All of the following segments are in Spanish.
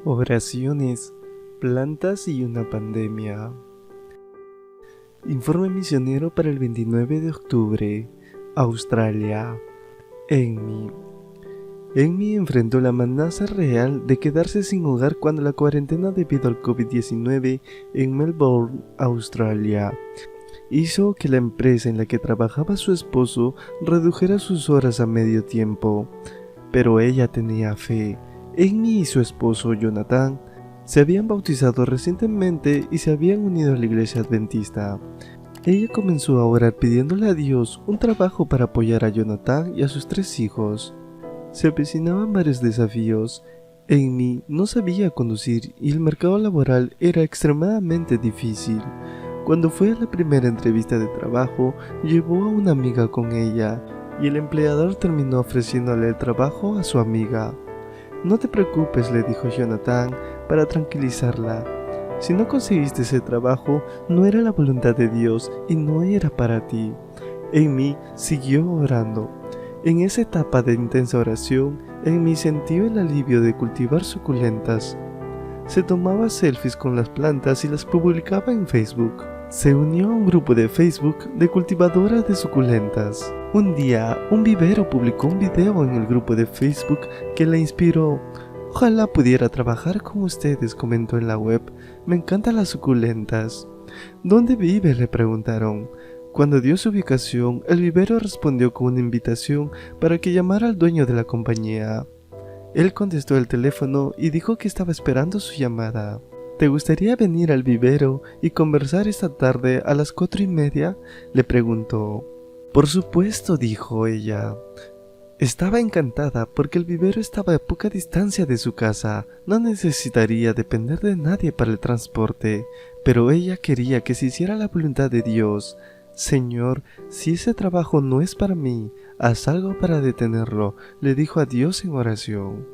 Oraciones, plantas y una pandemia. Informe misionero para el 29 de octubre, Australia. Enmi enfrentó la amenaza real de quedarse sin hogar cuando la cuarentena debido al COVID-19 en Melbourne, Australia, hizo que la empresa en la que trabajaba su esposo redujera sus horas a medio tiempo. Pero ella tenía fe. Enmi y su esposo Jonathan se habían bautizado recientemente y se habían unido a la iglesia adventista. Ella comenzó a orar pidiéndole a Dios un trabajo para apoyar a Jonathan y a sus 3 hijos. Se avecinaban varios desafíos. Enmi no sabía conducir y el mercado laboral era extremadamente difícil. Cuando fue a la primera entrevista de trabajo, llevó a una amiga con ella y el empleador terminó ofreciéndole el trabajo a su amiga. «No te preocupes», le dijo Jonathan para tranquilizarla. «Si no conseguiste ese trabajo, no era la voluntad de Dios y no era para ti». Enmi siguió orando. En esa etapa de intensa oración, Enmi sintió el alivio de cultivar suculentas. Se tomaba selfies con las plantas y las publicaba en Facebook. Se unió a un grupo de Facebook de cultivadoras de suculentas. Un día, un vivero publicó un video en el grupo de Facebook que la inspiró. «Ojalá pudiera trabajar con ustedes», comentó en la web. «Me encantan las suculentas». «¿Dónde vive?», le preguntaron. Cuando dio su ubicación, el vivero respondió con una invitación para que llamara al dueño de la compañía. Él contestó el teléfono y dijo que estaba esperando su llamada. «¿Te gustaría venir al vivero y conversar esta tarde a las 4:30?» le preguntó. «Por supuesto», dijo ella. Estaba encantada porque el vivero estaba a poca distancia de su casa, no necesitaría depender de nadie para el transporte, pero ella quería que se hiciera la voluntad de Dios. «Señor, si ese trabajo no es para mí, haz algo para detenerlo», le dijo a Dios en oración.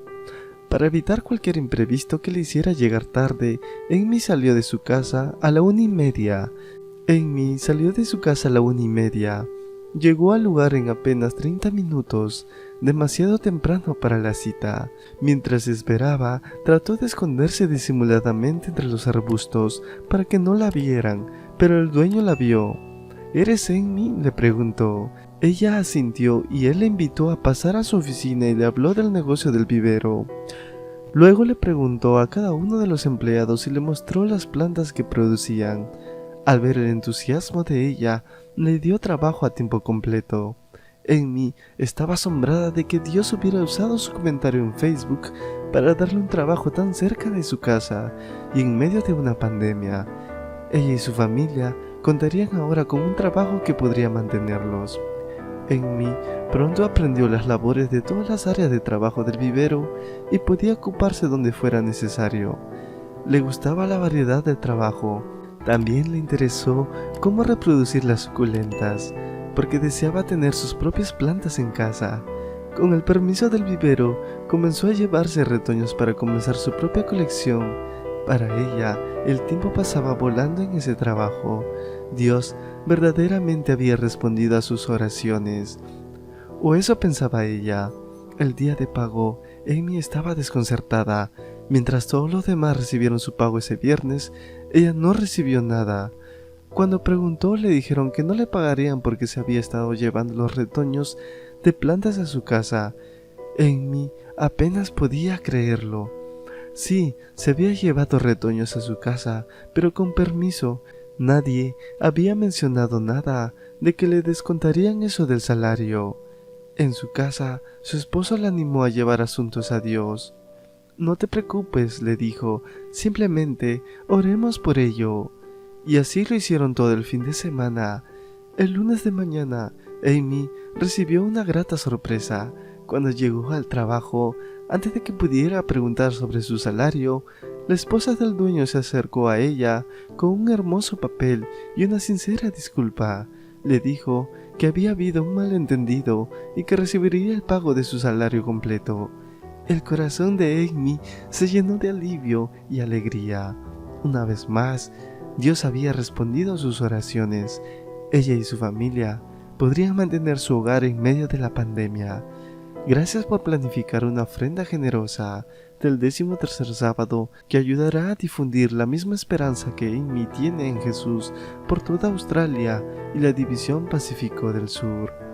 Para evitar cualquier imprevisto que le hiciera llegar tarde, Enmi salió de su casa a la 1:30. Enmi salió de su casa a la 1:30. Llegó al lugar en apenas 30 minutos, demasiado temprano para la cita. Mientras esperaba, trató de esconderse disimuladamente entre los arbustos para que no la vieran, pero el dueño la vio. «¿Eres Enmi?», le preguntó. Ella asintió y él la invitó a pasar a su oficina y le habló del negocio del vivero. Luego le preguntó a cada uno de los empleados y le mostró las plantas que producían. Al ver el entusiasmo de ella, le dio trabajo a tiempo completo. Enmi estaba asombrada de que Dios hubiera usado su comentario en Facebook para darle un trabajo tan cerca de su casa y en medio de una pandemia. Ella y su familia contarían ahora con un trabajo que podría mantenerlos. Enmi pronto aprendió las labores de todas las áreas de trabajo del vivero y podía ocuparse donde fuera necesario. Le gustaba la variedad del trabajo. También le interesó cómo reproducir las suculentas, porque deseaba tener sus propias plantas en casa. Con el permiso del vivero, comenzó a llevarse retoños para comenzar su propia colección. Para ella, el tiempo pasaba volando en ese trabajo. Dios verdaderamente había respondido a sus oraciones. O eso pensaba ella. El día de pago, Enmi estaba desconcertada. Mientras todos los demás recibieron su pago ese viernes, ella no recibió nada. Cuando preguntó, le dijeron que no le pagarían porque se había estado llevando los retoños de plantas a su casa. Enmi apenas podía creerlo. Sí, se había llevado retoños a su casa, pero con permiso. Nadie había mencionado nada de que le descontarían eso del salario. En su casa, su esposo la animó a llevar asuntos a Dios. «No te preocupes», le dijo, «simplemente oremos por ello». Y así lo hicieron todo el fin de semana. El lunes de mañana, Enmi recibió una grata sorpresa. Cuando llegó al trabajo, antes de que pudiera preguntar sobre su salario, la esposa del dueño se acercó a ella con un hermoso papel y una sincera disculpa. Le dijo que había habido un malentendido y que recibiría el pago de su salario completo. El corazón de Enmi se llenó de alivio y alegría. Una vez más, Dios había respondido a sus oraciones. Ella y su familia podrían mantener su hogar en medio de la pandemia. Gracias por planificar una ofrenda generosa del 13º sábado que ayudará a difundir la misma esperanza que Amy tiene en Jesús por toda Australia y la división Pacífico del Sur.